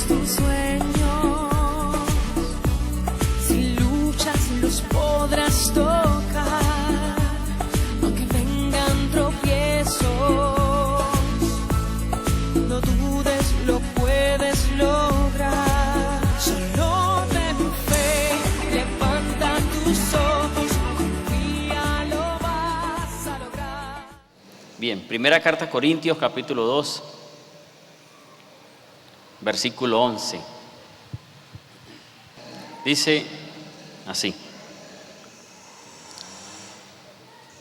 tus sueños, si luchas los podrás tocar, aunque vengan tropiezos, no dudes, lo puedes lograr. Solo ten fe, levanta tus ojos, confía, lo vas a lograr. Bien, primera carta a Corintios, capítulo 2, versículo 11. Dice así: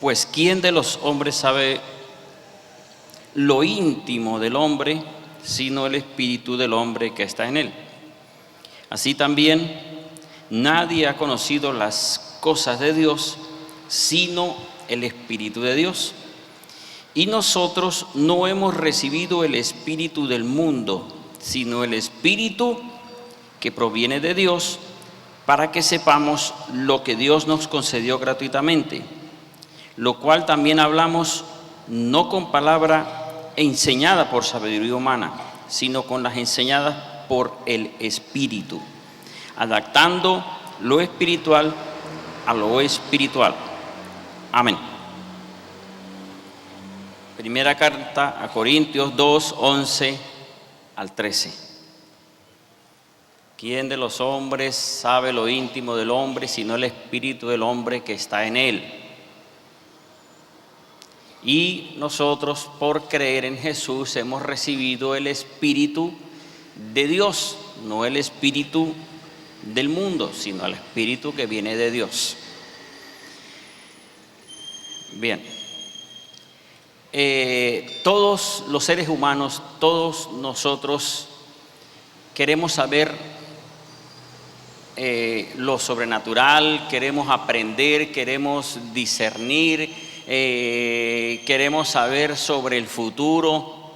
pues ¿quién de los hombres sabe lo íntimo del hombre, sino el espíritu del hombre que está en él? Así también nadie ha conocido las cosas de Dios, sino el Espíritu de Dios. Y nosotros no hemos recibido el espíritu del mundo, sino el Espíritu que proviene de Dios, para que sepamos lo que Dios nos concedió gratuitamente, lo cual también hablamos no con palabra enseñada por sabiduría humana, sino con las enseñadas por el Espíritu, adaptando lo espiritual a lo espiritual. Amén. Primera carta a Corintios 2, 11 al 13. ¿Quién de los hombres sabe lo íntimo del hombre, sino el espíritu del hombre que está en él? Y nosotros, por creer en Jesús, hemos recibido el Espíritu de Dios, no el espíritu del mundo, sino el Espíritu que viene de Dios. Bien. Todos los seres humanos, todos nosotros queremos saber lo sobrenatural, queremos aprender, queremos discernir, queremos saber sobre el futuro.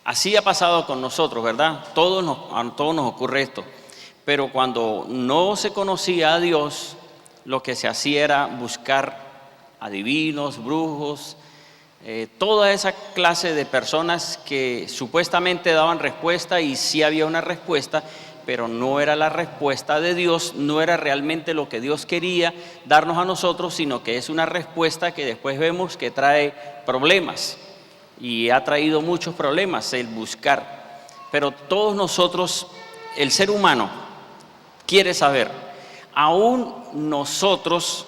Así ha pasado con nosotros, ¿verdad? A todos nos ocurre esto. Pero cuando no se conocía a Dios, lo que se hacía era buscar adivinos, brujos, toda esa clase de personas que supuestamente daban respuesta, y sí había una respuesta, pero no era la respuesta de Dios, no era realmente lo que Dios quería darnos a nosotros, sino que es una respuesta que después vemos que trae problemas, y ha traído muchos problemas el buscar. Pero todos nosotros, el ser humano quiere saber, aún nosotros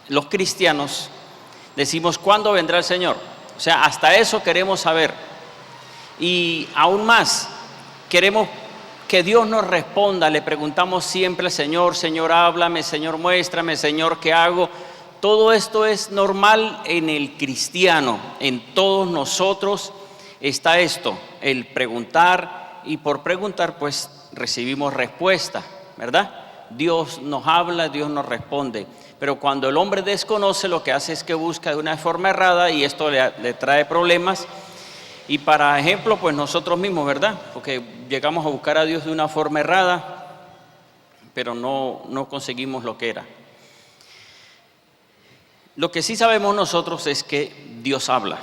los cristianos decimos: ¿cuándo vendrá el Señor? O sea, hasta eso queremos saber. Y aún más, queremos que Dios nos responda. Le preguntamos siempre al Señor: Señor, háblame, Señor, muéstrame, Señor, ¿qué hago? Todo esto es normal en el cristiano. En todos nosotros está esto, el preguntar, y por preguntar pues recibimos respuesta, ¿verdad? Dios nos habla, Dios nos responde. Pero cuando el hombre desconoce, lo que hace es que busca de una forma errada, y esto le trae problemas. Y para ejemplo, pues nosotros mismos, ¿verdad? Porque llegamos a buscar a Dios de una forma errada, pero no conseguimos lo que era. Lo que sí sabemos nosotros es que Dios habla.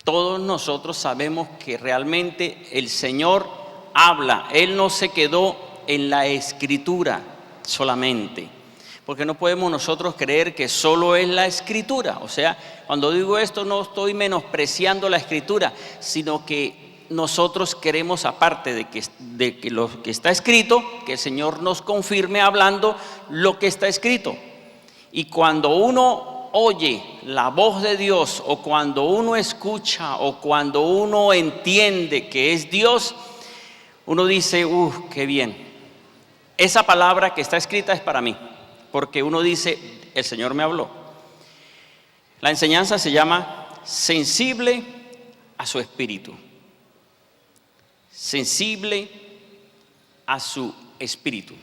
Todos nosotros sabemos que realmente el Señor habla. Él no se quedó en la Escritura solamente. Porque no podemos nosotros creer que solo es la Escritura. O sea, cuando digo esto no estoy menospreciando la Escritura, sino que nosotros queremos, aparte de que lo que está escrito, que el Señor nos confirme hablando lo que está escrito. Y cuando uno oye la voz de Dios, o cuando uno escucha, o cuando uno entiende que es Dios, uno dice: qué bien, esa palabra que está escrita es para mí. Porque uno dice: el Señor me habló. La enseñanza se llama sensible a su espíritu. Sensible a su espíritu.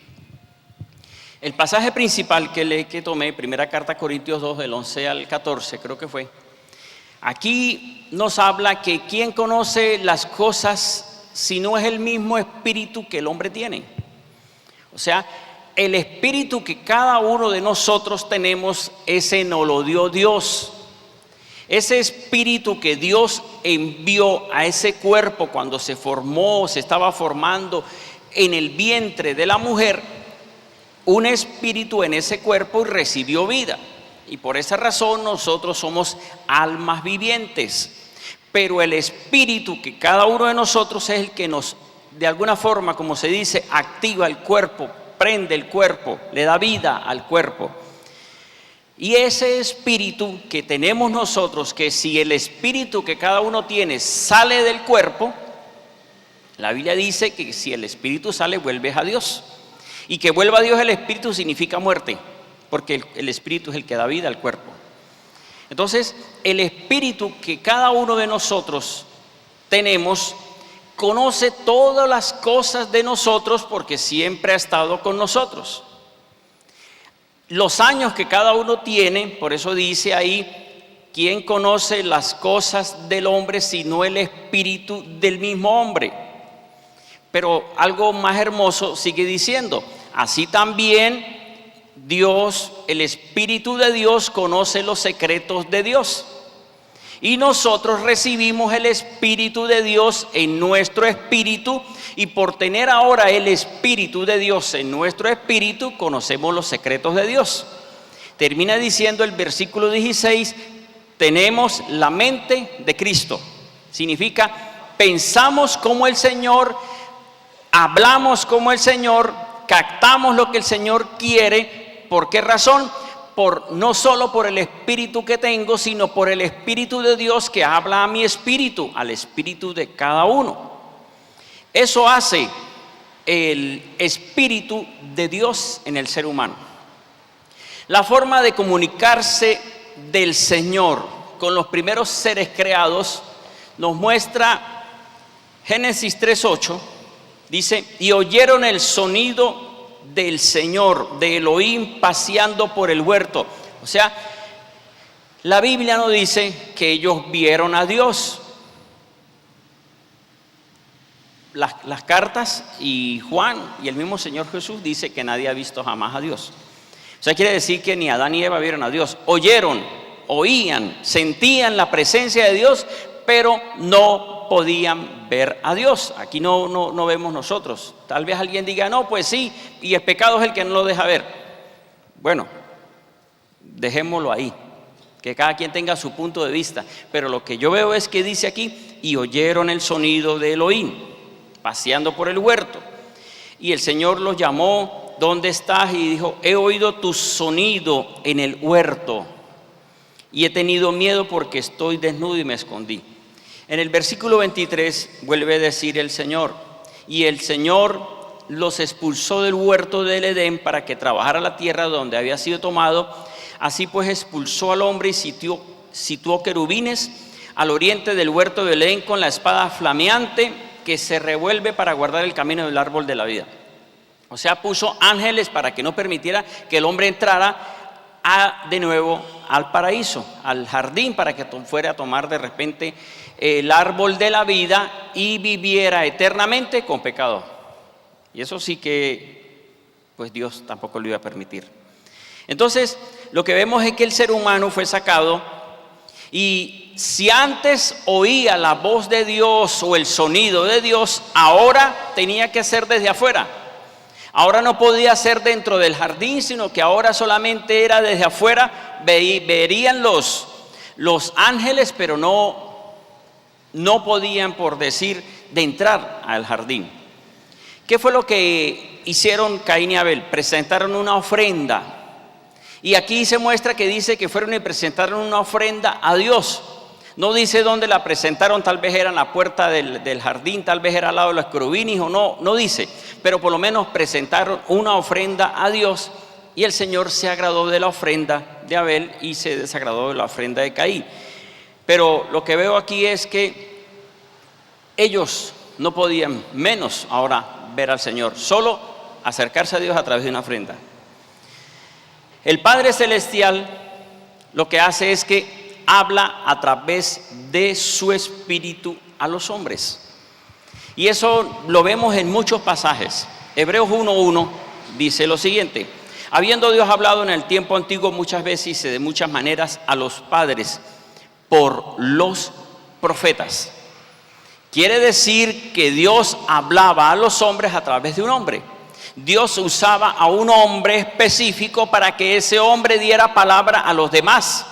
El pasaje principal que tomé, primera carta a Corintios 2, del 11 al 14, creo que fue. Aquí nos habla que ¿quién conoce las cosas si no es el mismo espíritu que el hombre tiene? O sea, el espíritu que cada uno de nosotros tenemos, ese nos lo dio Dios. Ese espíritu que Dios envió a ese cuerpo cuando se formó, se estaba formando en el vientre de la mujer, un espíritu en ese cuerpo recibió vida. Y por esa razón nosotros somos almas vivientes. Pero el espíritu que cada uno de nosotros es el que nos, de alguna forma, como se dice, activa el cuerpo, prende el cuerpo, le da vida al cuerpo. Y ese espíritu que tenemos nosotros, que si el espíritu que cada uno tiene sale del cuerpo, la Biblia dice que si el espíritu sale, vuelves a Dios. Y que vuelva a Dios el espíritu significa muerte, porque el espíritu es el que da vida al cuerpo. Entonces, el espíritu que cada uno de nosotros tenemos conoce todas las cosas de nosotros porque siempre ha estado con nosotros. Los años que cada uno tiene, por eso dice ahí, ¿quién conoce las cosas del hombre sino el espíritu del mismo hombre? Pero algo más hermoso sigue diciendo, así también Dios, el Espíritu de Dios conoce los secretos de Dios. Y nosotros recibimos el Espíritu de Dios en nuestro espíritu, y por tener ahora el Espíritu de Dios en nuestro espíritu, conocemos los secretos de Dios. Termina diciendo el versículo 16, tenemos la mente de Cristo. Significa, pensamos como el Señor, hablamos como el Señor, captamos lo que el Señor quiere. ¿Por qué razón? No solo por el espíritu que tengo, sino por el Espíritu de Dios que habla a mi espíritu, al espíritu de cada uno. Eso hace el Espíritu de Dios en el ser humano. La forma de comunicarse del Señor con los primeros seres creados nos muestra Génesis 3:8. Dice, y oyeron el sonido del Señor, de Elohim, paseando por el huerto. O sea, la Biblia no dice que ellos vieron a Dios. Las cartas y Juan y el mismo Señor Jesús dice que nadie ha visto jamás a Dios. O sea, quiere decir que ni Adán ni Eva vieron a Dios. Oyeron, oían, sentían la presencia de Dios, pero no podían ver a Dios. Aquí no vemos nosotros. Tal vez alguien diga, no, pues sí, y el pecado es el que no lo deja ver. Bueno, dejémoslo ahí, que cada quien tenga su punto de vista. Pero lo que yo veo es que dice aquí, y oyeron el sonido de Elohim, paseando por el huerto. Y el Señor los llamó, ¿dónde estás? Y dijo, he oído tu sonido en el huerto, y he tenido miedo porque estoy desnudo y me escondí. En el versículo 23 vuelve a decir el Señor, y el Señor los expulsó del huerto del Edén para que trabajara la tierra donde había sido tomado. Así pues expulsó al hombre y situó querubines al oriente del huerto del Edén con la espada flameante que se revuelve para guardar el camino del árbol de la vida. O sea, puso ángeles para que no permitiera que el hombre entrara de nuevo al paraíso, al jardín, para que fuera a tomar de repente el árbol de la vida y viviera eternamente con pecado. Y eso sí que pues Dios tampoco lo iba a permitir. Entonces lo que vemos es que el ser humano fue sacado, y si antes oía la voz de Dios o el sonido de Dios, ahora tenía que ser desde afuera. Ahora no podía ser dentro del jardín, sino que ahora solamente era desde afuera. Verían los ángeles, pero no podían, por decir, de entrar al jardín. ¿Qué fue lo que hicieron Caín y Abel? Presentaron una ofrenda. Y aquí se muestra que dice que fueron y presentaron una ofrenda a Dios. No dice dónde la presentaron, tal vez era en la puerta del jardín, tal vez era al lado de los querubines, o no dice. Pero por lo menos presentaron una ofrenda a Dios, y el Señor se agradó de la ofrenda de Abel y se desagradó de la ofrenda de Caín. Pero lo que veo aquí es que ellos no podían menos ahora ver al Señor, solo acercarse a Dios a través de una ofrenda. El Padre Celestial lo que hace es que habla a través de su Espíritu a los hombres. Y eso lo vemos en muchos pasajes. Hebreos 1:1 dice lo siguiente: habiendo Dios hablado en el tiempo antiguo muchas veces y de muchas maneras a los padres por los profetas. Quiere decir que Dios hablaba a los hombres a través de un hombre. Dios usaba a un hombre específico para que ese hombre diera palabra a los demás.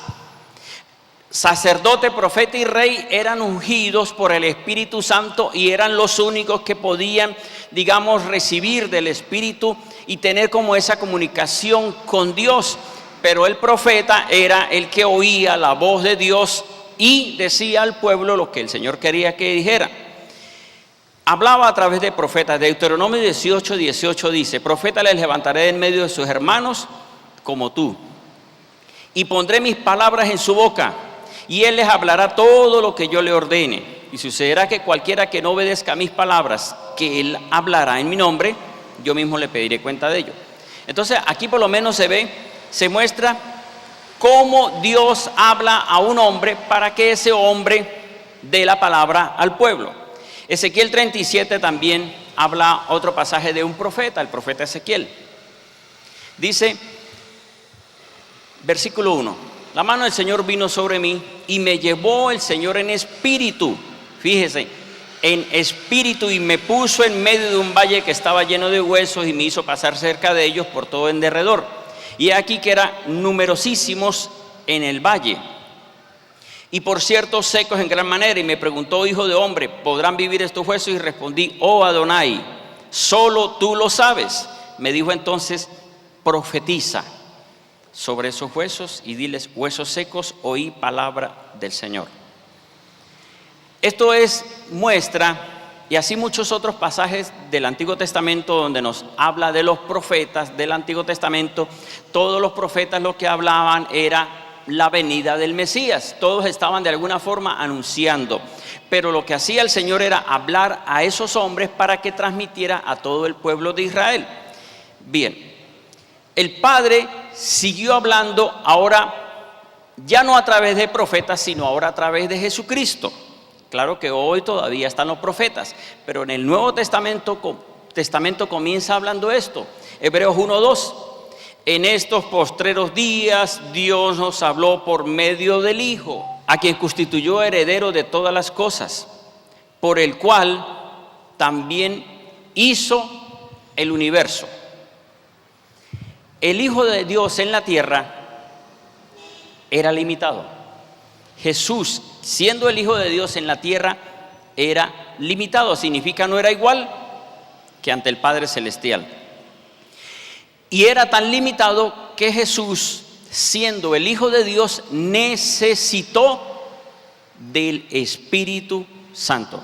Sacerdote, profeta y rey eran ungidos por el Espíritu Santo y eran los únicos que podían, digamos, recibir del Espíritu y tener como esa comunicación con Dios. Pero el profeta era el que oía la voz de Dios y decía al pueblo lo que el Señor quería que dijera. Hablaba a través de profetas. Deuteronomio 18:18 dice: profeta les levantaré en medio de sus hermanos como tú, y pondré mis palabras en su boca, y él les hablará todo lo que yo le ordene. Y sucederá que cualquiera que no obedezca mis palabras, que él hablará en mi nombre, yo mismo le pediré cuenta de ello. Entonces aquí por lo menos se muestra cómo Dios habla a un hombre para que ese hombre dé la palabra al pueblo. Ezequiel 37 también habla otro pasaje de un profeta, el profeta Ezequiel. Dice, versículo 1: la mano del Señor vino sobre mí y me llevó el Señor en espíritu. Fíjese, en espíritu, y me puso en medio de un valle que estaba lleno de huesos y me hizo pasar cerca de ellos por todo en derredor. Y aquí que eran numerosísimos en el valle, y por cierto secos en gran manera. Y me preguntó: hijo de hombre, ¿podrán vivir estos huesos? Y respondí: oh Adonai, solo tú lo sabes. Me dijo entonces: profetiza sobre esos huesos y diles: huesos secos, oí palabra del Señor. Esto muestra, y así muchos otros pasajes del Antiguo Testamento donde nos habla de los profetas del Antiguo Testamento. Todos los profetas lo que hablaban era la venida del Mesías. Todos estaban de alguna forma anunciando, pero lo que hacía el Señor era hablar a esos hombres para que transmitiera a todo el pueblo de Israel. Bien, el Padre siguió hablando, ahora ya no a través de profetas, sino ahora a través de Jesucristo. Claro que hoy todavía están los profetas, pero en el Nuevo Testamento comienza hablando esto. Hebreos 1:2: en estos postreros días Dios nos habló por medio del Hijo, a quien constituyó heredero de todas las cosas, por el cual también hizo el universo. El Hijo de Dios en la tierra era limitado. Jesús, siendo el Hijo de Dios en la tierra, era limitado. Significa no era igual que ante el Padre Celestial. Y era tan limitado que Jesús, siendo el Hijo de Dios, necesitó del Espíritu Santo.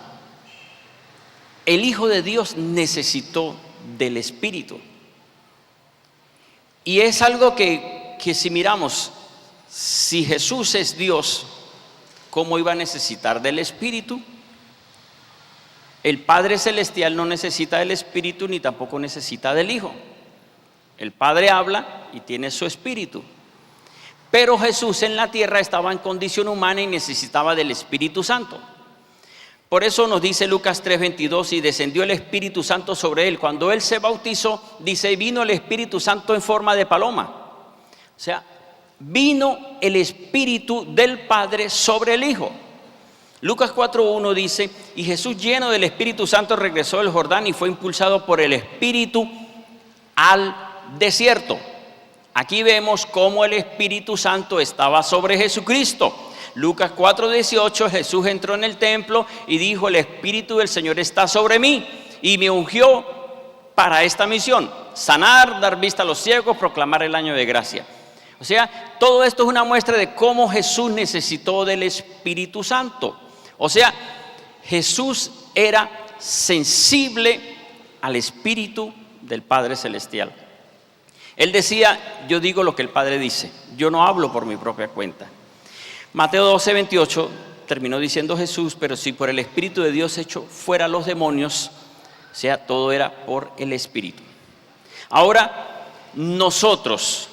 El Hijo de Dios necesitó del Espíritu. Y es algo que si miramos, si Jesús es Dios, ¿cómo iba a necesitar del Espíritu? El Padre Celestial no necesita del Espíritu ni tampoco necesita del Hijo. El Padre habla y tiene su Espíritu. Pero Jesús en la tierra estaba en condición humana y necesitaba del Espíritu Santo. Por eso nos dice Lucas 3:22: y descendió el Espíritu Santo sobre él. Cuando él se bautizó, dice, vino el Espíritu Santo en forma de paloma. O sea, vino el Espíritu del Padre sobre el Hijo. Lucas 4:1 dice: y Jesús, lleno del Espíritu Santo, regresó del Jordán y fue impulsado por el Espíritu al desierto. Aquí vemos cómo el Espíritu Santo estaba sobre Jesucristo. Lucas 4:18: Jesús entró en el templo y dijo: el Espíritu del Señor está sobre mí y me ungió para esta misión: sanar, dar vista a los ciegos, proclamar el año de gracia. O sea, todo esto es una muestra de cómo Jesús necesitó del Espíritu Santo. O sea, Jesús era sensible al Espíritu del Padre Celestial. Él decía: yo digo lo que el Padre dice, yo no hablo por mi propia cuenta. Mateo 12:28 terminó diciendo Jesús: pero si por el Espíritu de Dios echo fuera los demonios, o sea, todo era por el Espíritu. Ahora, nosotros,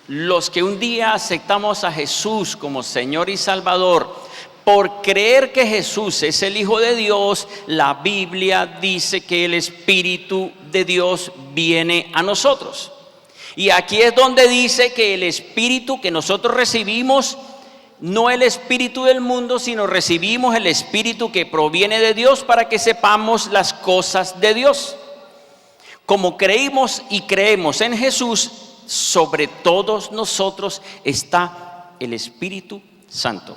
los que un día aceptamos a Jesús como Señor y Salvador, por creer que Jesús es el Hijo de Dios, la Biblia dice que el Espíritu de Dios viene a nosotros. Y aquí es donde dice que el Espíritu que nosotros recibimos no el espíritu del mundo, sino recibimos el espíritu que proviene de Dios para que sepamos las cosas de Dios. Como creímos y creemos en Jesús, sobre todos nosotros está el Espíritu Santo.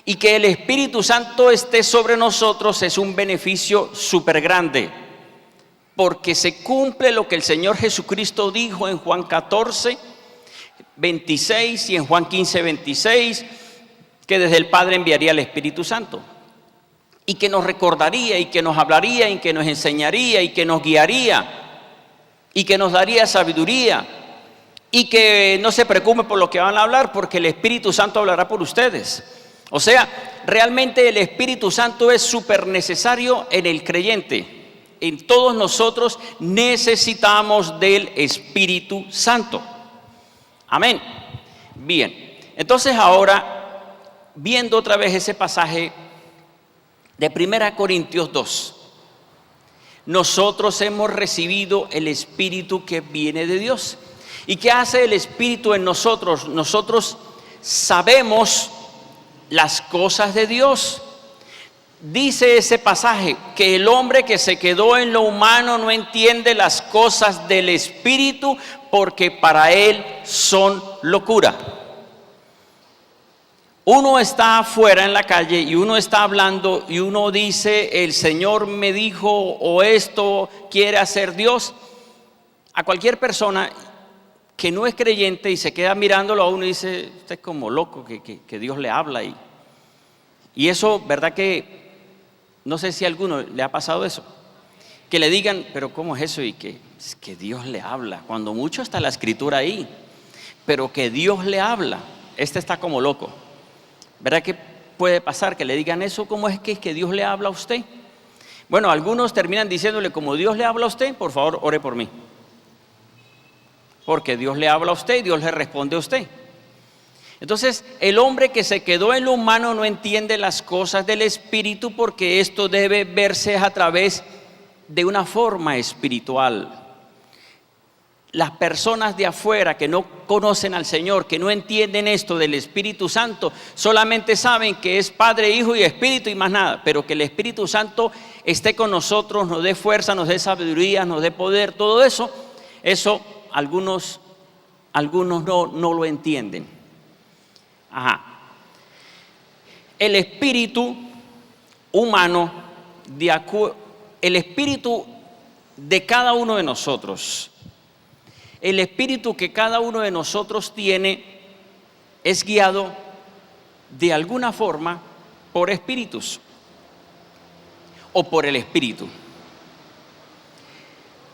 Y que el Espíritu Santo esté sobre nosotros es un beneficio súper grande, porque se cumple lo que el Señor Jesucristo dijo en Juan 14, 26 y en Juan 15, 26, que desde el Padre enviaría el Espíritu Santo. Y que nos recordaría, y que nos hablaría, y que nos enseñaría, y que nos guiaría, y que nos daría sabiduría, y que no se preocupe por lo que van a hablar, porque el Espíritu Santo hablará por ustedes. O sea, realmente el Espíritu Santo es súper necesario en el creyente. En todos nosotros necesitamos del Espíritu Santo. Amén. Bien, entonces ahora, viendo otra vez ese pasaje de 1 Corintios 2, nosotros hemos recibido el Espíritu que viene de Dios. ¿Y qué hace el Espíritu en nosotros? Nosotros sabemos las cosas de Dios. Dice ese pasaje que el hombre que se quedó en lo humano no entiende las cosas del Espíritu, porque para él son locura. Uno está afuera en la calle y uno está hablando y uno dice, el Señor me dijo, o esto quiere hacer Dios. A cualquier persona que no es creyente y se queda mirándolo a uno y dice, usted es como loco, que Dios le habla. Y eso, ¿verdad que no sé si a alguno le ha pasado eso? Que le digan, pero ¿cómo es eso? Y que Dios le habla, cuando mucho está la escritura ahí, pero que Dios le habla, este está como loco. ¿Verdad que puede pasar que le digan eso? ¿Cómo es que Dios le habla a usted? Bueno, algunos terminan diciéndole, como Dios le habla a usted, por favor, ore por mí. Porque Dios le habla a usted y Dios le responde a usted. Entonces, el hombre que se quedó en lo humano no entiende las cosas del Espíritu, porque esto debe verse a través de una forma espiritual. Las personas de afuera que no conocen al Señor, que no entienden esto del Espíritu Santo, solamente saben que es Padre, Hijo y Espíritu y más nada. Pero que el Espíritu Santo esté con nosotros, nos dé fuerza, nos dé sabiduría, nos dé poder, todo eso algunos no lo entienden. El espíritu humano, el espíritu de cada uno de nosotros, el espíritu que cada uno de nosotros tiene es guiado de alguna forma por espíritus o por el Espíritu.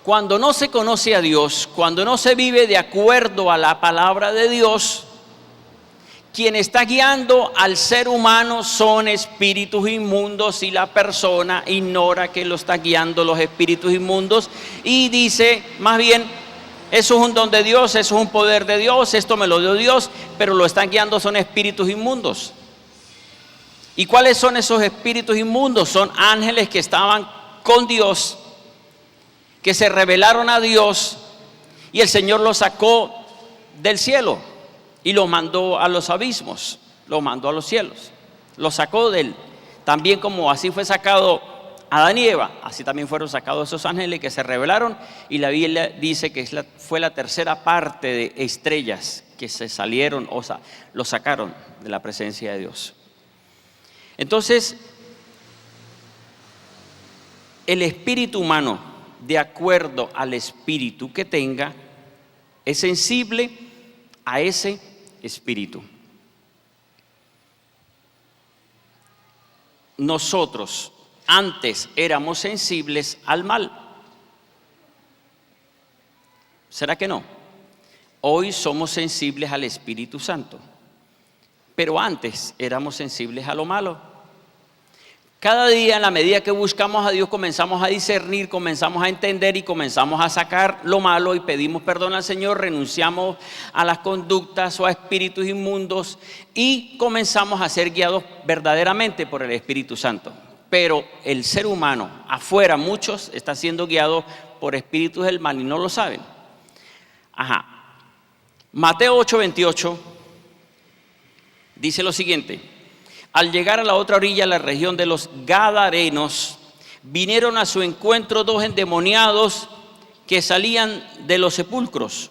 Cuando no se conoce a Dios, cuando no se vive de acuerdo a la palabra de Dios, quien está guiando al ser humano son espíritus inmundos, y la persona ignora que lo está guiando los espíritus inmundos y dice, más bien, eso es un don de Dios, eso es un poder de Dios, esto me lo dio Dios, pero lo están guiando son espíritus inmundos. ¿Y cuáles son esos espíritus inmundos? Son ángeles que estaban con Dios, que se rebelaron a Dios, y el Señor los sacó del cielo y los mandó a los abismos, los mandó a los cielos, los sacó también como así fue sacado Adán y Eva, así también fueron sacados esos ángeles que se rebelaron, y la Biblia dice que fue la tercera parte de estrellas que se salieron, o sea, los sacaron de la presencia de Dios. Entonces, el espíritu humano, de acuerdo al espíritu que tenga, es sensible a ese espíritu. Nosotros antes éramos sensibles al mal. ¿Será que no? Hoy somos sensibles al Espíritu Santo, pero antes éramos sensibles a lo malo. Cada día, en la medida que buscamos a Dios, comenzamos a discernir, comenzamos a entender y comenzamos a sacar lo malo y pedimos perdón al Señor, renunciamos a las conductas o a espíritus inmundos y comenzamos a ser guiados verdaderamente por el Espíritu Santo. Pero el ser humano, afuera, muchos están siendo guiados por espíritus del mal y no lo saben. Mateo 8:28 Dice lo siguiente: al llegar a la otra orilla, la región de los Gadarenos, vinieron a su encuentro 2 endemoniados que salían de los sepulcros,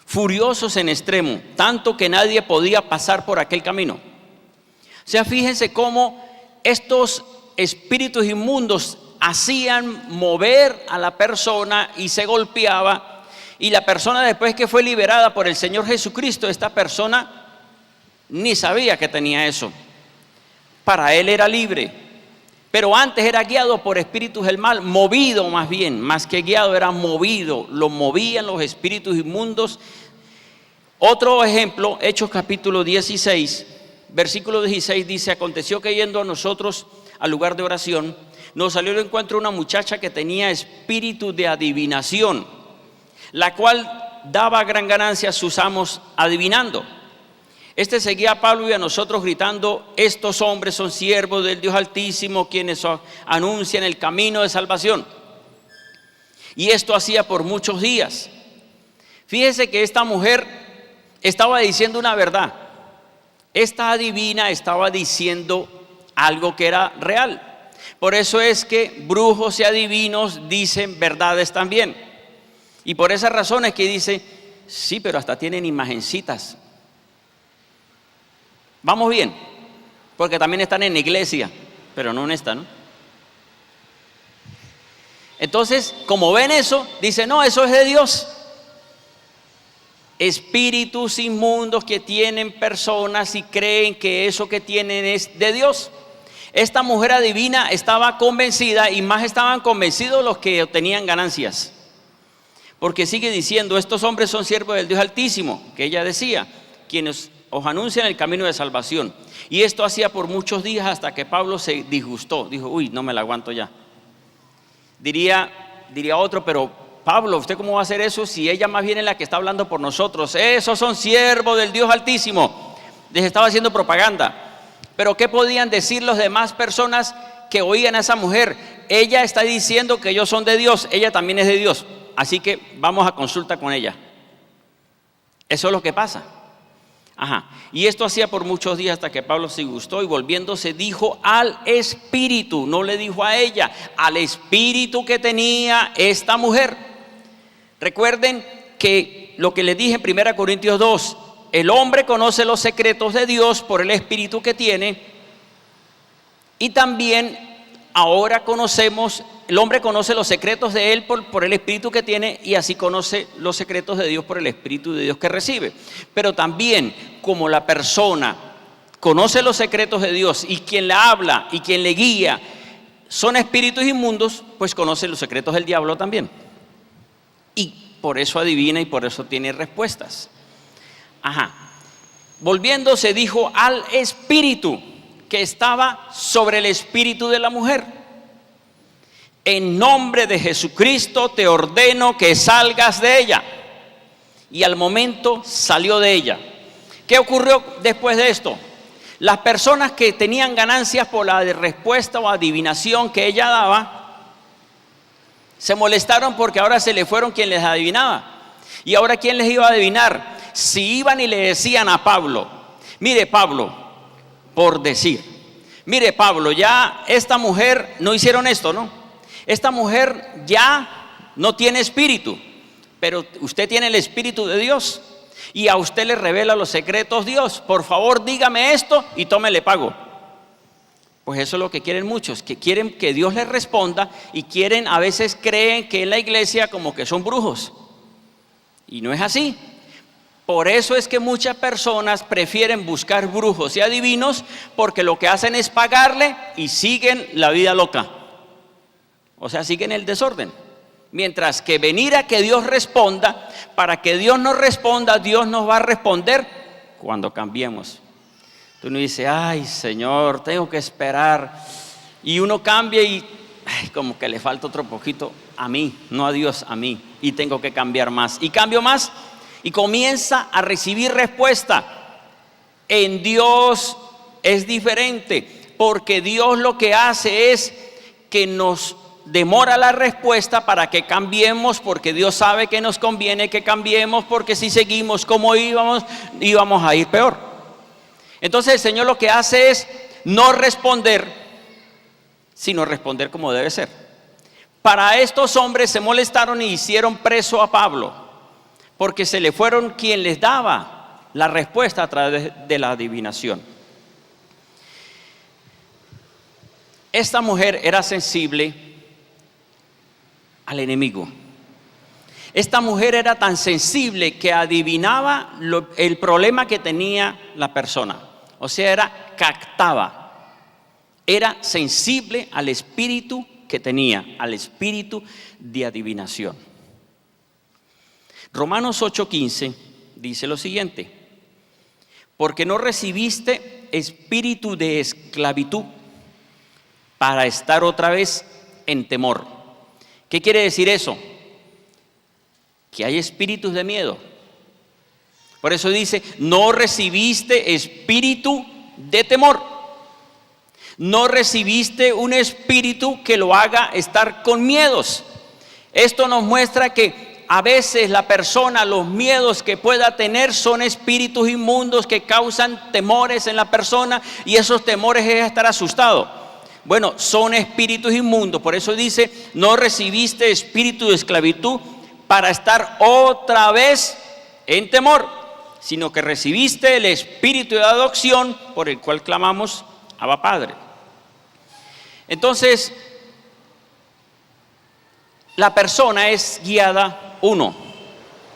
furiosos en extremo, tanto que nadie podía pasar por aquel camino. O sea, fíjense cómo estos espíritus inmundos hacían mover a la persona y se golpeaba, y la persona, después que fue liberada por el Señor Jesucristo, esta persona ni sabía que tenía eso. Para él era libre, pero antes era guiado por espíritus del mal, movido más bien, más que guiado, era movido, lo movían los espíritus inmundos. Otro ejemplo, Hechos capítulo 16, versículo 16 dice: aconteció que yendo a nosotros al lugar de oración, nos salió al encuentro una muchacha que tenía espíritu de adivinación, la cual daba gran ganancia a sus amos adivinando. Este seguía a Pablo y a nosotros gritando: estos hombres son siervos del Dios Altísimo, quienes anuncian el camino de salvación. Y esto hacía por muchos días. Fíjese que esta mujer estaba diciendo una verdad. Esta adivina estaba diciendo algo que era real. Por eso es que brujos y adivinos dicen verdades también. Y por esa razón es que dice: sí, pero hasta tienen imagencitas. Vamos bien, porque también están en la iglesia, pero no en esta, ¿no? Entonces, como ven eso, dice: no, eso es de Dios. Espíritus inmundos que tienen personas y creen que eso que tienen es de Dios. Esta mujer adivina estaba convencida, y más estaban convencidos los que obtenían ganancias, porque sigue diciendo: estos hombres son siervos del Dios Altísimo, que ella decía, quienes os anuncian el camino de salvación. Y esto hacía por muchos días, hasta que Pablo se disgustó, dijo: uy, no me la aguanto ya. Diría otro: pero Pablo, ¿usted cómo va a hacer eso si ella más bien es la que está hablando por nosotros? Esos son siervos del Dios Altísimo. Les estaba haciendo propaganda. Pero ¿qué podían decir las demás personas que oían a esa mujer? Ella está diciendo que ellos son de Dios, ella también es de Dios, así que vamos a consulta con ella. Eso es lo que pasa. Y esto hacía por muchos días, hasta que Pablo se gustó, y volviéndose dijo al espíritu, no le dijo a ella, al espíritu que tenía esta mujer. Recuerden que lo que les dije en 1 Corintios 2, el hombre conoce los secretos de Dios por el espíritu que tiene, y también ahora conocemos, el hombre conoce los secretos de él por el espíritu que tiene, y así conoce los secretos de Dios por el espíritu de Dios que recibe. Pero también, como la persona conoce los secretos de Dios, y quien la habla y quien le guía son espíritus inmundos, pues conoce los secretos del diablo también. Y por eso adivina, y por eso tiene respuestas. Volviéndose dijo al espíritu que estaba sobre el espíritu de la mujer: en nombre de Jesucristo te ordeno que salgas de ella. Y al momento salió de ella. ¿Qué ocurrió después de esto? Las personas que tenían ganancias por la respuesta o adivinación que ella daba, se molestaron porque ahora se le fueron quien les adivinaba. Y ahora, ¿quién les iba a adivinar? Si iban y le decían a Pablo: mire Pablo, por decir, mire Pablo, ya esta mujer no hicieron esto, ¿no? Esta mujer ya no tiene espíritu, pero usted tiene el espíritu de Dios, y a usted le revela los secretos Dios. Por favor, dígame esto y tómele pago. Pues eso es lo que quieren muchos, que quieren que Dios les responda, y quieren, a veces creen que en la iglesia como que son brujos, y no es así. Por eso es que muchas personas prefieren buscar brujos y adivinos, porque lo que hacen es pagarle y siguen la vida loca. O sea, siguen el desorden. Mientras que venir a que Dios responda, para que Dios nos responda, Dios nos va a responder cuando cambiemos. Tú no dices: ay Señor, tengo que esperar. Y uno cambia y como que le falta otro poquito a mí, no a Dios, a mí. Y tengo que cambiar más. Y cambio más. Y comienza a recibir respuesta. En Dios es diferente, porque Dios lo que hace es que nos demora la respuesta para que cambiemos, porque Dios sabe que nos conviene que cambiemos, porque si seguimos como íbamos a ir peor. Entonces el Señor lo que hace es no responder, sino responder como debe ser. Para estos hombres se molestaron y hicieron preso a Pablo, porque se le fueron quien les daba la respuesta a través de la adivinación. Esta mujer era sensible al enemigo. Esta mujer era tan sensible que adivinaba el problema que tenía la persona. O sea, captaba. Era sensible al espíritu que tenía, al espíritu de adivinación. Romanos 8:15 dice lo siguiente: porque no recibiste espíritu de esclavitud para estar otra vez en temor. ¿Qué quiere decir eso? Que hay espíritus de miedo. Por eso dice, no recibiste espíritu de temor. No recibiste un espíritu que lo haga estar con miedos. Esto nos muestra que a veces la persona, los miedos que pueda tener son espíritus inmundos que causan temores en la persona, y esos temores es estar asustado. Bueno, son espíritus inmundos. Por eso dice, no recibiste espíritu de esclavitud para estar otra vez en temor, sino que recibiste el espíritu de adopción por el cual clamamos, Abba Padre. Entonces, la persona es guiada, uno,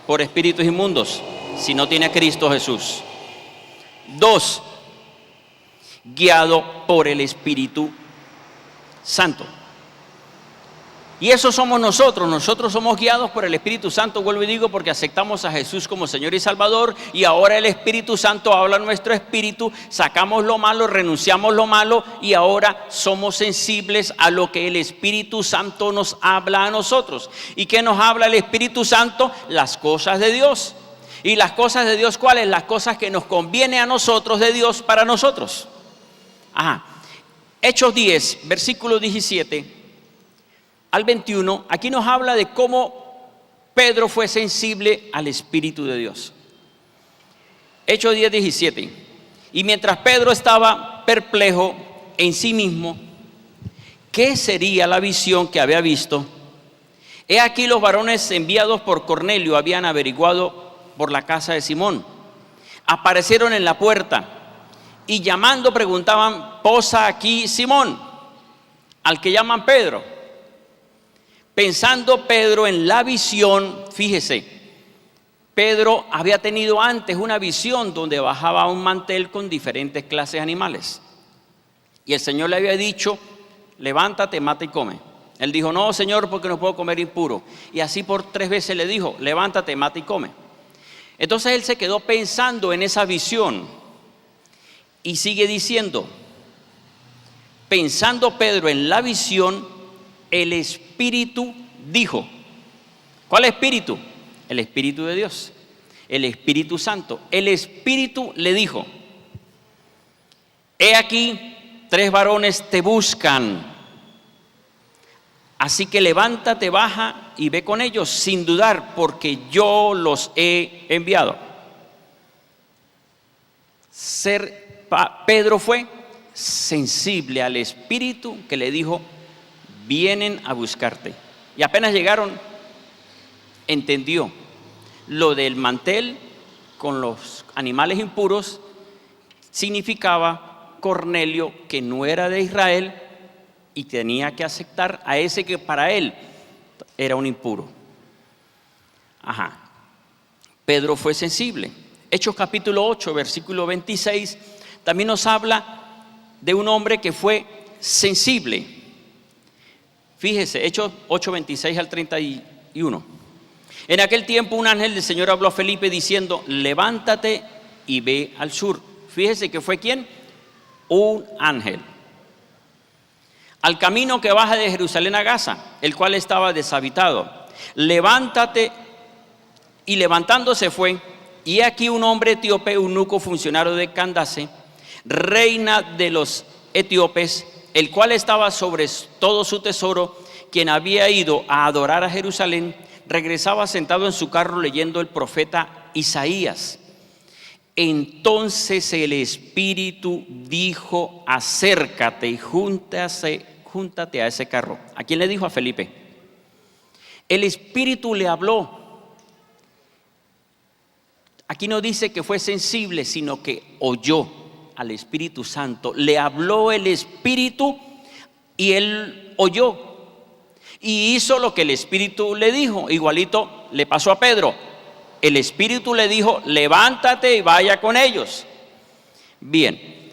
por espíritus inmundos, si no tiene a Cristo Jesús. Dos, guiado por el Espíritu Santo. Y eso somos nosotros somos guiados por el Espíritu Santo, vuelvo y digo, porque aceptamos a Jesús como Señor y Salvador, y ahora el Espíritu Santo habla a nuestro espíritu, sacamos lo malo, renunciamos lo malo, y ahora somos sensibles a lo que el Espíritu Santo nos habla a nosotros. ¿Y qué nos habla el Espíritu Santo? Las cosas de Dios. ¿Y las cosas de Dios cuáles? Las cosas que nos conviene a nosotros de Dios para nosotros. Hechos 10, versículo 17 al 21, aquí nos habla de cómo Pedro fue sensible al Espíritu de Dios. Hechos 10, 17. Y mientras Pedro estaba perplejo en sí mismo, ¿qué sería la visión que había visto? He aquí los varones enviados por Cornelio habían averiguado por la casa de Simón. Aparecieron en la puerta y llamando preguntaban, ¿posa aquí Simón? Al que llaman Pedro. Pensando Pedro en la visión, fíjese, Pedro había tenido antes una visión donde bajaba un mantel con diferentes clases de animales. Y el Señor le había dicho, levántate, mata y come. Él dijo, no, Señor, porque no puedo comer impuro. Y así por 3 veces le dijo, levántate, mata y come. Entonces él se quedó pensando en esa visión. Y sigue diciendo, pensando Pedro en la visión, el Espíritu dijo. ¿Cuál espíritu? El Espíritu de Dios, el Espíritu Santo. El Espíritu le dijo, he aquí 3 varones te buscan, así que levántate, baja y ve con ellos sin dudar, porque yo los he enviado. Pedro fue sensible al Espíritu que le dijo, vienen a buscarte. Y apenas llegaron, entendió lo del mantel con los animales impuros. Significaba Cornelio que no era de Israel y tenía que aceptar a ese que para él era un impuro. Pedro fue sensible. Hechos capítulo 8, versículo 26, también nos habla de un hombre que fue sensible. Fíjese, Hechos 8, 26 al 31. En aquel tiempo un ángel del Señor habló a Felipe diciendo, levántate y ve al sur. Fíjese que fue ¿quién? Un ángel. Al camino que baja de Jerusalén a Gaza, el cual estaba deshabitado. Levántate, y levantándose fue, y aquí un hombre etíope, eunuco, funcionario de Candace, reina de los etíopes, el cual estaba sobre todo su tesoro, quien había ido a adorar a Jerusalén, regresaba sentado en su carro leyendo el profeta Isaías. Entonces el Espíritu dijo: acércate y júntate a ese carro. ¿A quién le dijo? A Felipe. El Espíritu le habló. Aquí no dice que fue sensible, sino que oyó al Espíritu Santo. Le habló el Espíritu y él oyó. Y hizo lo que el Espíritu le dijo. Igualito le pasó a Pedro. El Espíritu le dijo: levántate y vaya con ellos. Bien.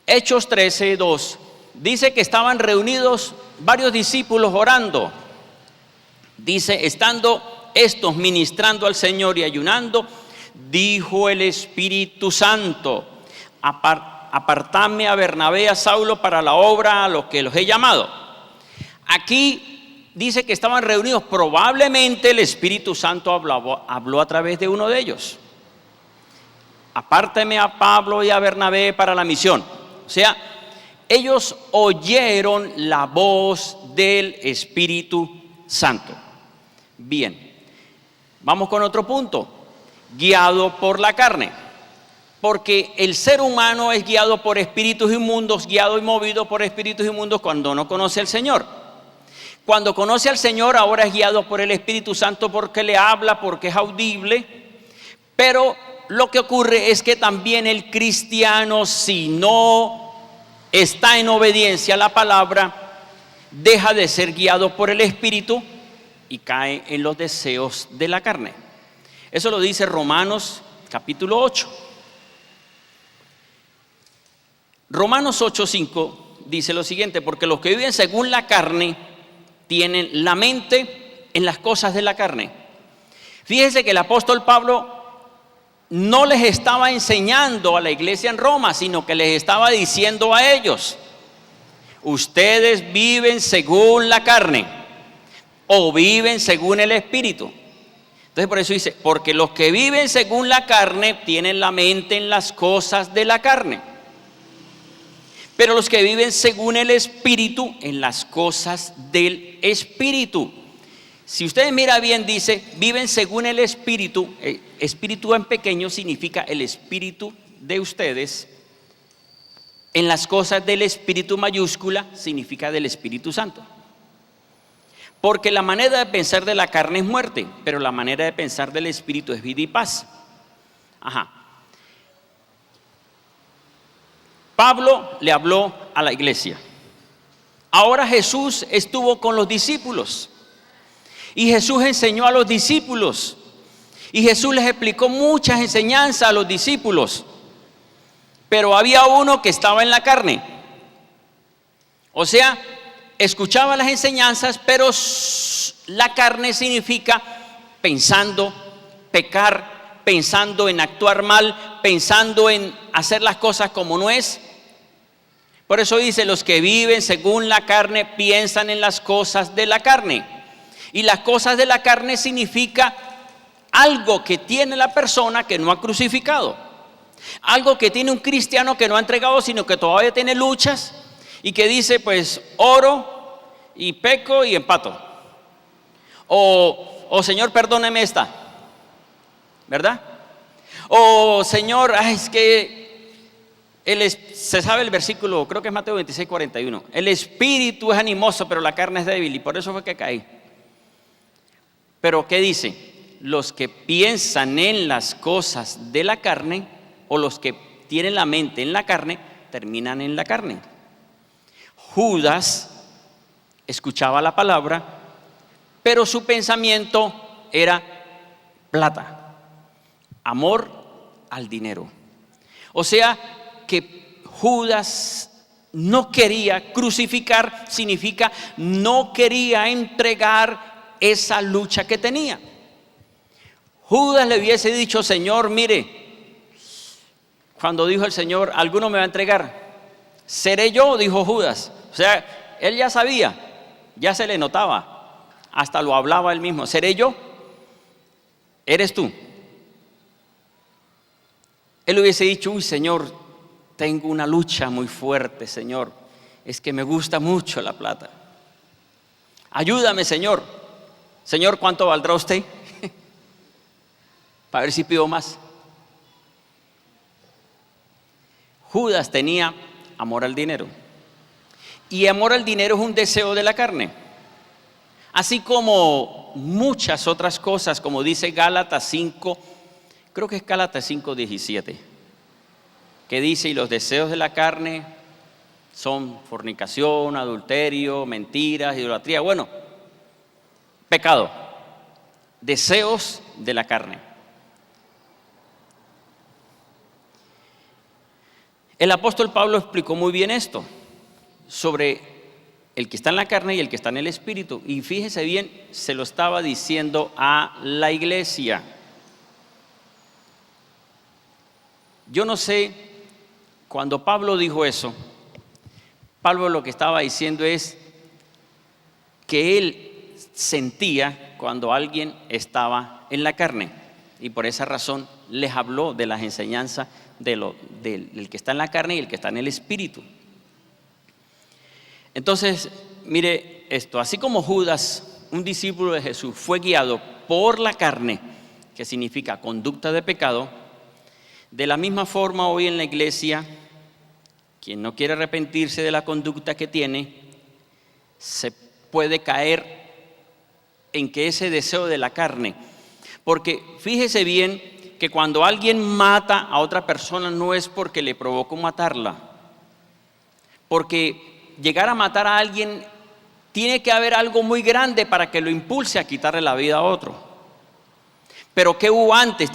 Hechos 13:2 dice que estaban reunidos varios discípulos orando. Dice: estando estos ministrando al Señor y ayunando, dijo el Espíritu Santo: apartadme a Bernabé y a Saulo para la obra a lo que los he llamado. Aquí dice que estaban reunidos. Probablemente el Espíritu Santo habló a través de uno de ellos. Apárteme a Pablo y a Bernabé para la misión. O sea, ellos oyeron la voz del Espíritu Santo. Bien, vamos con otro punto. Guiado por la carne. Porque el ser humano es guiado por espíritus inmundos, guiado y movido por espíritus inmundos cuando no conoce al Señor. Cuando conoce al Señor, ahora es guiado por el Espíritu Santo porque le habla, porque es audible. Pero lo que ocurre es que también el cristiano, si no está en obediencia a la palabra, deja de ser guiado por el Espíritu y cae en los deseos de la carne. Eso lo dice Romanos capítulo 8. Romanos 8:5 dice lo siguiente: porque los que viven según la carne tienen la mente en las cosas de la carne. Fíjense que el apóstol Pablo no les estaba enseñando a la iglesia en Roma, sino que les estaba diciendo a ellos: ustedes viven según la carne o viven según el Espíritu. Entonces por eso dice: porque los que viven según la carne tienen la mente en las cosas de la carne, pero los que viven según el Espíritu en las cosas del Espíritu. Si ustedes miran bien, dice: viven según el Espíritu. Espíritu en pequeño significa el Espíritu de ustedes. En las cosas del Espíritu mayúscula significa del Espíritu Santo. Porque la manera de pensar de la carne es muerte, pero la manera de pensar del Espíritu es vida y paz. Pablo le habló a la iglesia. Ahora Jesús estuvo con los discípulos. Y Jesús enseñó a los discípulos. Y Jesús les explicó muchas enseñanzas a los discípulos. Pero había uno que estaba en la carne. O sea, escuchaba las enseñanzas, pero la carne significa pensando, pecar, pensando en actuar mal, pensando en hacer las cosas como no es. Por eso dice: los que viven según la carne piensan en las cosas de la carne. Y las cosas de la carne significa algo que tiene la persona que no ha crucificado. Algo que tiene un cristiano que no ha entregado, sino que todavía tiene luchas y que dice: pues oro y peco y empato. O Señor, perdóneme esta, ¿verdad? O Señor, es que se sabe el versículo, creo que es Mateo 26:41. El espíritu es animoso, pero la carne es débil, y por eso fue que caí. Pero ¿qué dice? Los que piensan en las cosas de la carne, o los que tienen la mente en la carne, terminan en la carne. Judas escuchaba la palabra, pero su pensamiento era plata, amor al dinero. O sea que Judas no quería crucificar, significa no quería entregar esa lucha que tenía. Judas le hubiese dicho: Señor, mire, cuando dijo el Señor: alguno me va a entregar, seré yo, dijo Judas. O sea, él ya sabía, ya se le notaba, hasta lo hablaba él mismo: seré yo, eres tú. Él hubiese dicho: uy, Señor, tengo una lucha muy fuerte, Señor, es que me gusta mucho la plata. Ayúdame, Señor. Señor, ¿cuánto valdrá usted? Para ver si pido más. Judas tenía amor al dinero. Y amor al dinero es un deseo de la carne. Así como muchas otras cosas, como dice Gálatas 5, creo que es Gálatas 5:17, que dice: y los deseos de la carne son fornicación, adulterio, mentiras, idolatría. Bueno, pecado, deseos de la carne. El apóstol Pablo explicó muy bien esto sobre el que está en la carne y el que está en el espíritu. Y fíjese bien, se lo estaba diciendo a la iglesia. Yo no sé, cuando Pablo dijo eso, Pablo lo que estaba diciendo es que él sentía cuando alguien estaba en la carne. Y por esa razón les habló de las enseñanzas del que está en la carne y el que está en el espíritu. Entonces, mire esto, así como Judas, un discípulo de Jesús, fue guiado por la carne, que significa conducta de pecado, de la misma forma hoy en la iglesia, quien no quiere arrepentirse de la conducta que tiene, se puede caer en que ese deseo de la carne, porque fíjese bien que cuando alguien mata a otra persona no es porque le provocó matarla, porque llegar a matar a alguien tiene que haber algo muy grande para que lo impulse a quitarle la vida a otro. Pero ¿qué hubo antes?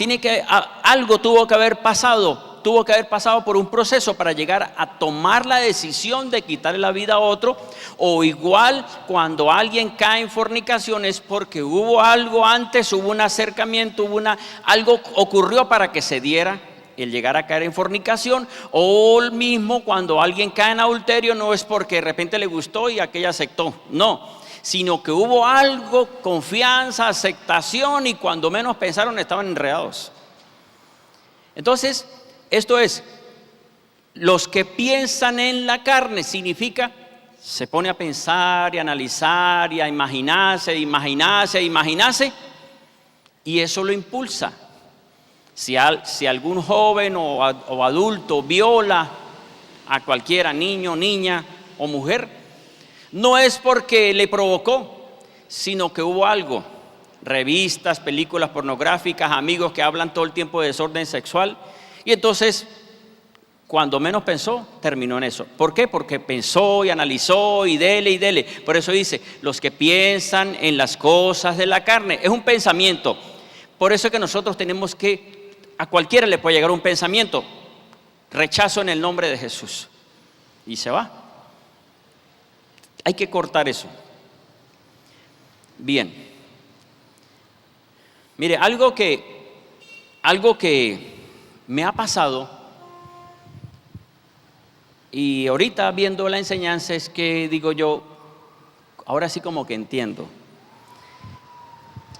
Algo tuvo que haber pasado por un proceso para llegar a tomar la decisión de quitarle la vida a otro. O igual cuando alguien cae en fornicación es porque hubo algo antes, hubo un acercamiento, algo ocurrió para que se diera el llegar a caer en fornicación. O el mismo cuando alguien cae en adulterio no es porque de repente le gustó y aquella aceptó, no, sino que hubo algo, confianza, aceptación, y cuando menos pensaron estaban enredados. Entonces, esto es, los que piensan en la carne significa, se pone a pensar y a analizar y a imaginarse, y eso lo impulsa. Si algún joven o adulto viola a cualquiera, niño, niña o mujer, no es porque le provocó, sino que hubo algo. Revistas, películas pornográficas, amigos que hablan todo el tiempo de desorden sexual, y entonces, cuando menos pensó, terminó en eso. ¿Por qué? Porque pensó y analizó y dele. Por eso dice, los que piensan en las cosas de la carne, es un pensamiento. Por eso es que nosotros tenemos que, a cualquiera le puede llegar un pensamiento, rechazo en el nombre de Jesús, y se va. Hay que cortar eso. Bien. Mire, algo que me ha pasado, y ahorita viendo la enseñanza, es que digo yo, ahora sí como que entiendo.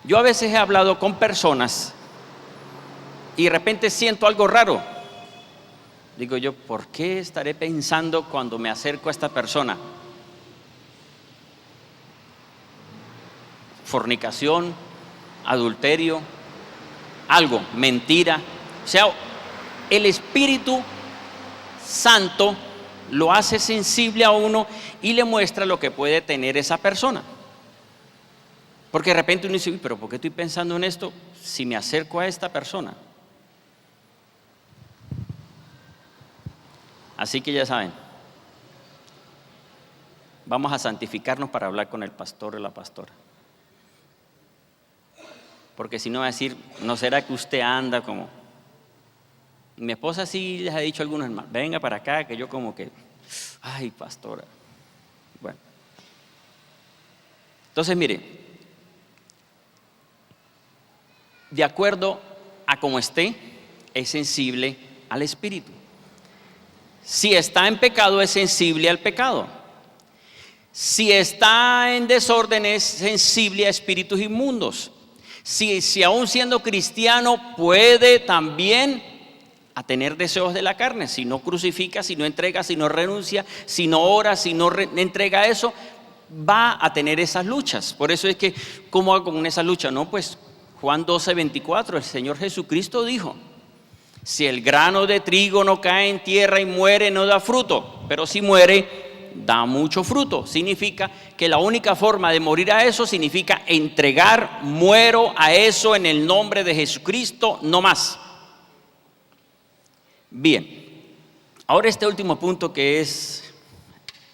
Yo a veces he hablado con personas y de repente siento algo raro. Digo yo, ¿por qué estaré pensando cuando me acerco a esta persona? Fornicación, adulterio, algo, mentira. O sea, el Espíritu Santo lo hace sensible a uno y le muestra lo que puede tener esa persona. Porque de repente uno dice, uy, pero ¿por qué estoy pensando en esto si me acerco a esta persona? Así que ya saben, vamos a santificarnos para hablar con el pastor o la pastora. Porque si no va a decir, ¿no será que usted anda como? Mi esposa sí les ha dicho a algunos hermanos, venga para acá, que yo como que, ay, pastora. Bueno. Entonces, mire, de acuerdo a cómo esté, es sensible al espíritu. Si está en pecado, es sensible al pecado. Si está en desorden, es sensible a espíritus inmundos. Si aún siendo cristiano puede también a tener deseos de la carne, si no crucifica, si no entrega, si no renuncia, si no ora, si no entrega eso, va a tener esas luchas. Por eso es que, ¿cómo hago con esas luchas? No, pues Juan 12:24, el Señor Jesucristo dijo: si el grano de trigo no cae en tierra y muere, no da fruto, pero si muere, da mucho fruto. Significa que la única forma de morir a eso significa entregar, muero a eso en el nombre de Jesucristo, no más. Bien, ahora este último punto, que es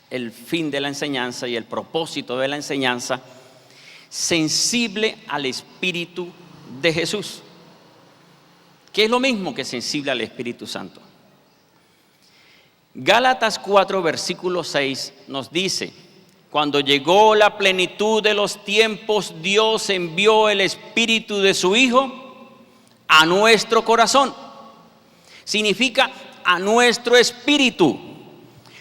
el fin de la enseñanza y el propósito de la enseñanza: sensible al Espíritu de Jesús, que es lo mismo que sensible al Espíritu Santo. Gálatas 4, versículo 6 nos dice: cuando llegó la plenitud de los tiempos, Dios envió el Espíritu de su Hijo a nuestro corazón. Significa a nuestro espíritu.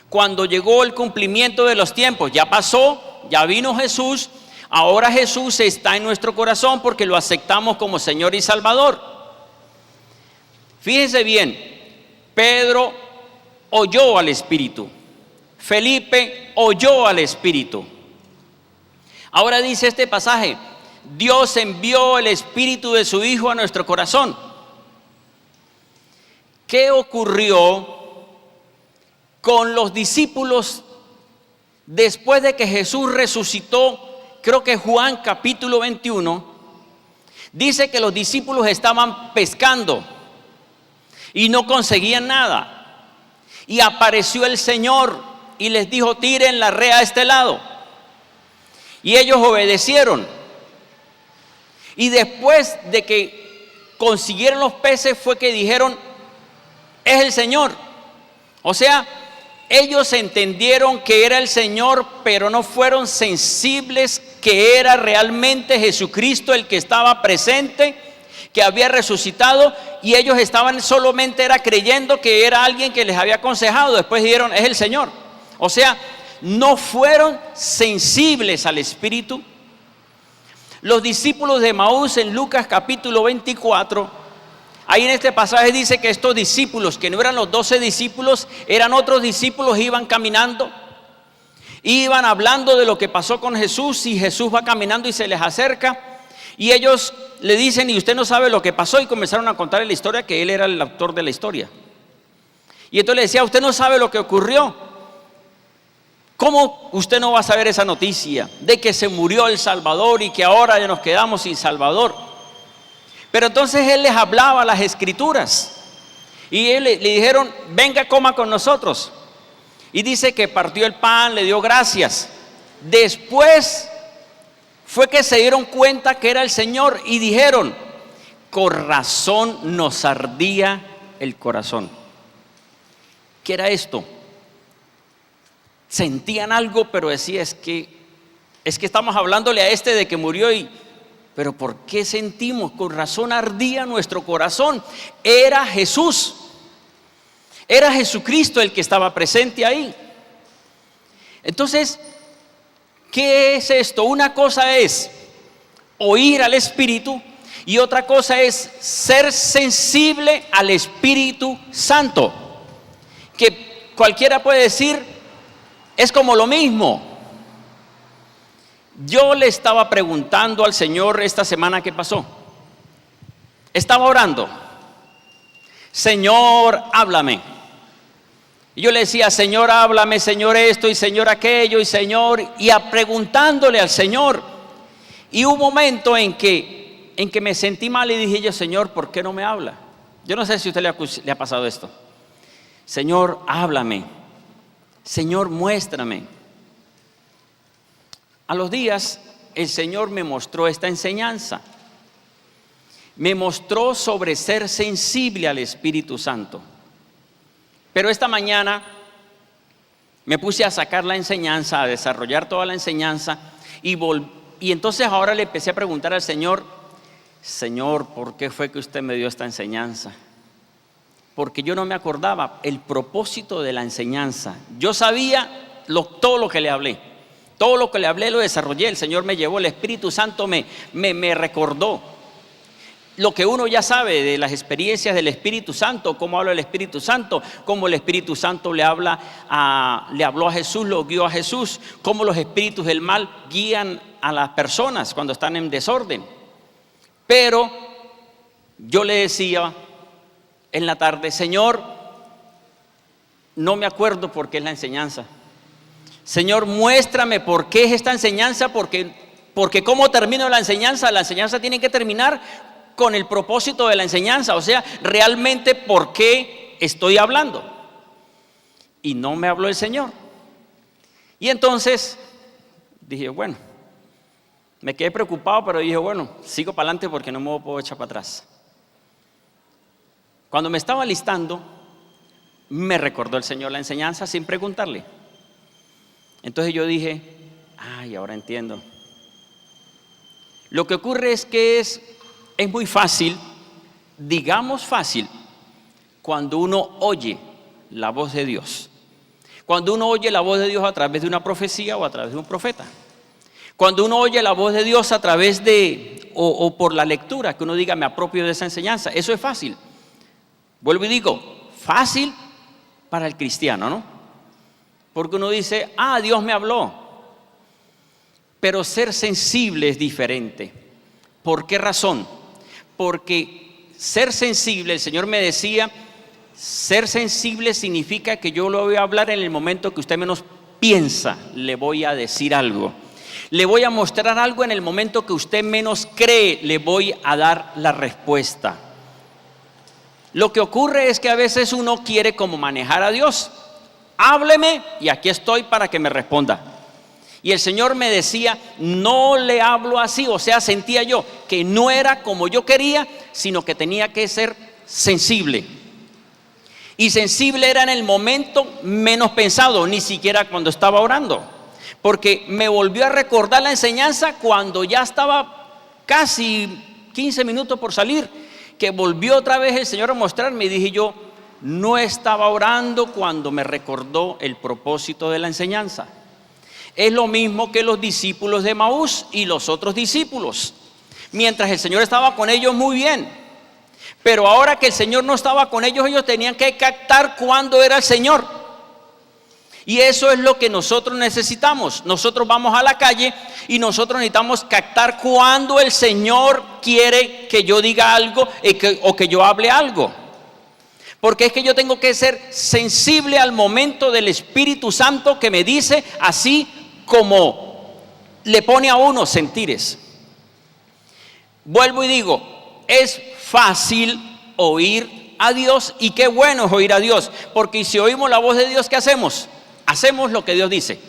Cuando llegó el cumplimiento de los tiempos, ya pasó, ya vino Jesús. Ahora Jesús está en nuestro corazón porque lo aceptamos como Señor y Salvador. Fíjense bien, Pedro oyó al Espíritu, Felipe oyó al Espíritu. Ahora dice este pasaje: Dios envió el Espíritu de su Hijo a nuestro corazón. ¿Qué ocurrió con los discípulos después de que Jesús resucitó? Creo que Juan capítulo 21 dice que los discípulos estaban pescando y no conseguían nada. Y apareció el Señor y les dijo: tiren la red a este lado. Y ellos obedecieron. Y después de que consiguieron los peces fue que dijeron: es el Señor. O sea, ellos entendieron que era el Señor, pero no fueron sensibles que era realmente Jesucristo el que estaba presente, que había resucitado, y ellos estaban solamente creyendo que era alguien que les había aconsejado. Después dijeron: es el Señor. O sea, no fueron sensibles al Espíritu. Los discípulos de Maús, en Lucas capítulo 24, ahí en este pasaje dice que estos discípulos, que no eran los 12 discípulos, eran otros discípulos, iban caminando, iban hablando de lo que pasó con Jesús, y Jesús va caminando y se les acerca, y ellos le dicen: y usted no sabe lo que pasó, y comenzaron a contarle la historia, que él era el autor de la historia. Y entonces le decía: usted no sabe lo que ocurrió. ¿Cómo usted no va a saber esa noticia de que se murió el Salvador y que ahora ya nos quedamos sin Salvador? Pero entonces él les hablaba las Escrituras, y él le dijeron: venga, coma con nosotros. Y dice que partió el pan, le dio gracias. Después fue que se dieron cuenta que era el Señor y dijeron: con razón nos ardía el corazón. ¿Qué era esto? Sentían algo, pero decía: es que estamos hablándole a este de que murió, pero ¿por qué sentimos? Con razón ardía nuestro corazón. Era Jesús, era Jesucristo el que estaba presente ahí. Entonces, ¿qué es esto? Una cosa es oír al Espíritu y otra cosa es ser sensible al Espíritu Santo, que cualquiera puede decir es como lo mismo. Yo le estaba preguntando al Señor esta semana que pasó. Estaba orando: Señor, háblame. Y yo le decía: Señor, háblame, Señor esto y Señor aquello y Señor, y preguntándole al Señor. Y hubo un momento en que me sentí mal y dije yo: Señor, ¿por qué no me habla? Yo no sé si a usted le ha pasado esto. Señor, háblame. Señor, muéstrame. A los días el Señor me mostró esta enseñanza. Me mostró sobre ser sensible al Espíritu Santo. Pero esta mañana me puse a sacar la enseñanza, a desarrollar toda la enseñanza, y entonces ahora le empecé a preguntar al Señor: Señor, ¿por qué fue que usted me dio esta enseñanza? Porque yo no me acordaba el propósito de la enseñanza. Yo sabía todo lo que le hablé. Todo lo que le hablé lo desarrollé. El Señor me llevó, el Espíritu Santo me recordó. lo que uno ya sabe de las experiencias del Espíritu Santo, cómo habla el Espíritu Santo, cómo el Espíritu Santo le habló a Jesús, lo guió a Jesús, cómo los espíritus del mal guían a las personas cuando están en desorden. Pero yo le decía en la tarde: Señor, no me acuerdo por qué es la enseñanza. Señor, muéstrame por qué es esta enseñanza, porque cómo termino la enseñanza tiene que terminar con el propósito de la enseñanza, o sea, realmente por qué estoy hablando. Y no me habló el Señor. Y entonces dije, bueno, me quedé preocupado, pero dije, bueno, sigo para adelante porque no me puedo echar para atrás. Cuando me estaba listando, me recordó el Señor la enseñanza sin preguntarle. Entonces yo dije, ay, ahora entiendo. Lo que ocurre es que es muy fácil, digamos fácil, cuando uno oye la voz de Dios. Cuando uno oye la voz de Dios a través de una profecía o a través de un profeta. Cuando uno oye la voz de Dios a través de, o por la lectura, que uno diga, me apropio de esa enseñanza. Eso es fácil. Vuelvo y digo, fácil para el cristiano, ¿no? Porque uno dice, Dios me habló. Pero ser sensible es diferente. ¿Por qué razón? Porque ser sensible, el Señor me decía, ser sensible significa que yo lo voy a hablar en el momento que usted menos piensa, le voy a decir algo. Le voy a mostrar algo en el momento que usted menos cree, le voy a dar la respuesta. Lo que ocurre es que a veces uno quiere como manejar a Dios. Hábleme y aquí estoy para que me responda. Y el Señor me decía, no le hablo así, o sea, sentía yo que no era como yo quería, sino que tenía que ser sensible. Y sensible era en el momento menos pensado, ni siquiera cuando estaba orando. Porque me volvió a recordar la enseñanza cuando ya estaba casi 15 minutos por salir, que volvió otra vez el Señor a mostrarme y dije yo, no estaba orando cuando me recordó el propósito de la enseñanza. Es lo mismo que los discípulos de Emaús y los otros discípulos. Mientras el Señor estaba con ellos, muy bien. Pero ahora que el Señor no estaba con ellos, ellos tenían que captar cuándo era el Señor. Y eso es lo que nosotros necesitamos. Nosotros vamos a la calle y nosotros necesitamos captar cuándo el Señor quiere que yo diga algo o que yo hable algo. Porque es que yo tengo que ser sensible al momento del Espíritu Santo que me dice, así como le pone a uno sentires. Vuelvo y digo, es fácil oír a Dios y qué bueno es oír a Dios, porque si oímos la voz de Dios, ¿qué hacemos? Hacemos lo que Dios dice.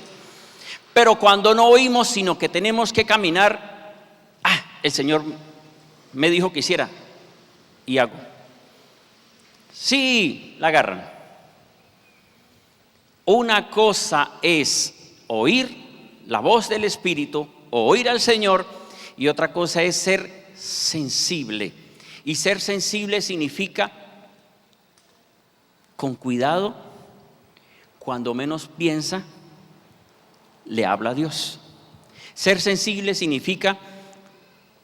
Pero cuando no oímos, sino que tenemos que caminar, el Señor me dijo que hiciera y hago. Sí, la agarran. Una cosa es oír la voz del Espíritu, o oír al Señor, y otra cosa es ser sensible. Y ser sensible significa con cuidado, cuando menos piensa, le habla a Dios. Ser sensible significa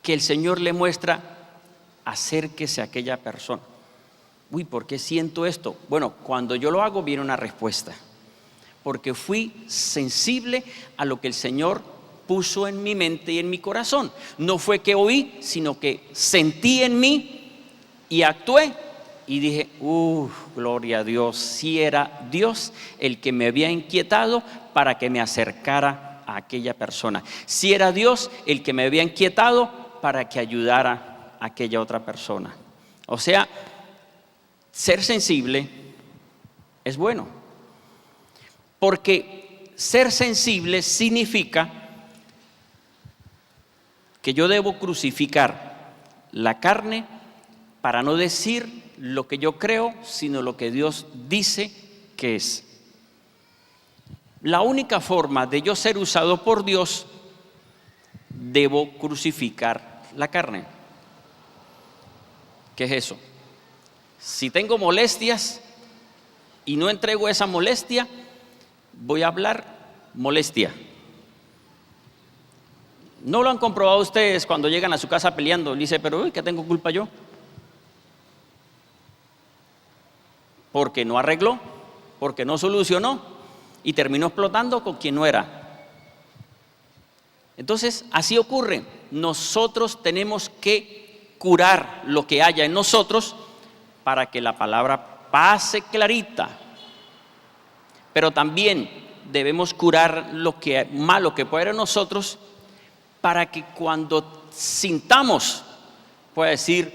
que el Señor le muestra, acérquese a aquella persona. Uy, ¿por qué siento esto? Bueno, cuando yo lo hago viene una respuesta. Porque fui sensible a lo que el Señor puso en mi mente y en mi corazón. No fue que oí, sino que sentí en mí y actué. Y dije, gloria a Dios, si era Dios el que me había inquietado para que me acercara a aquella persona. Si era Dios el que me había inquietado para que ayudara a aquella otra persona. O sea, ser sensible es bueno. Porque ser sensible significa que yo debo crucificar la carne para no decir lo que yo creo, sino lo que Dios dice que es. La única forma de yo ser usado por Dios, debo crucificar la carne. ¿Qué es eso? Si tengo molestias y no entrego esa molestia, voy a hablar molestia. ¿No lo han comprobado ustedes cuando llegan a su casa peleando? Dice, pero uy, ¿qué tengo culpa yo? Porque no arregló, porque no solucionó y terminó explotando con quien no era. Entonces, así ocurre. Nosotros tenemos que curar lo que haya en nosotros para que la palabra pase clarita. Pero también debemos curar lo que malo que puede haber en nosotros para que cuando sintamos pueda decir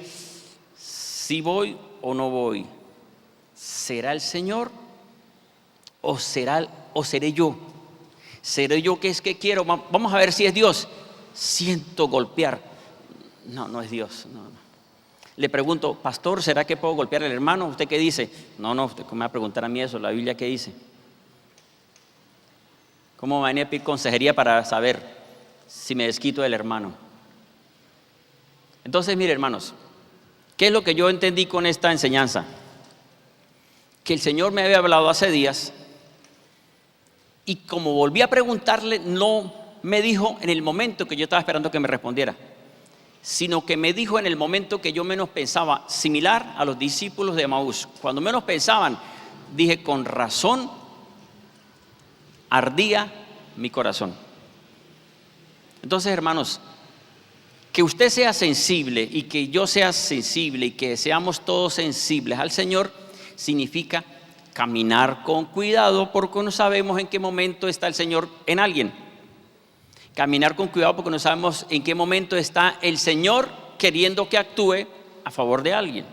si voy o no voy. ¿Será el Señor o seré yo? ¿Seré yo que es que quiero? Vamos a ver si es Dios. Siento golpear. No es Dios. No. Le pregunto, pastor, ¿será que puedo golpear al hermano? ¿Usted qué dice? No, usted me va a preguntar a mí eso, la Biblia qué dice. ¿Cómo me venía a pedir consejería para saber si me desquito del hermano? Entonces, mire, hermanos, ¿qué es lo que yo entendí con esta enseñanza? Que el Señor me había hablado hace días y como volví a preguntarle, no me dijo en el momento que yo estaba esperando que me respondiera, sino que me dijo en el momento que yo menos pensaba, similar a los discípulos de Emaús. Cuando menos pensaban, dije, con razón ardía mi corazón. Entonces, hermanos, que usted sea sensible y que yo sea sensible y que seamos todos sensibles al Señor significa caminar con cuidado porque no sabemos en qué momento está el Señor en alguien. Caminar con cuidado porque no sabemos en qué momento está el Señor queriendo que actúe a favor de alguien. O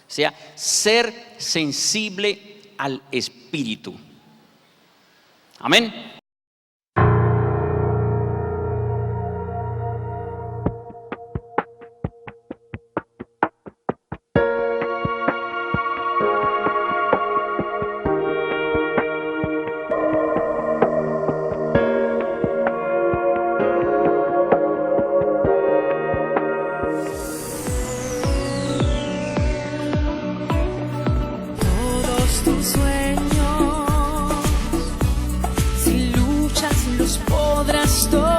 sea, ser sensible al Espíritu. Amén. Todos tus sueños, si luchas los podrás todos.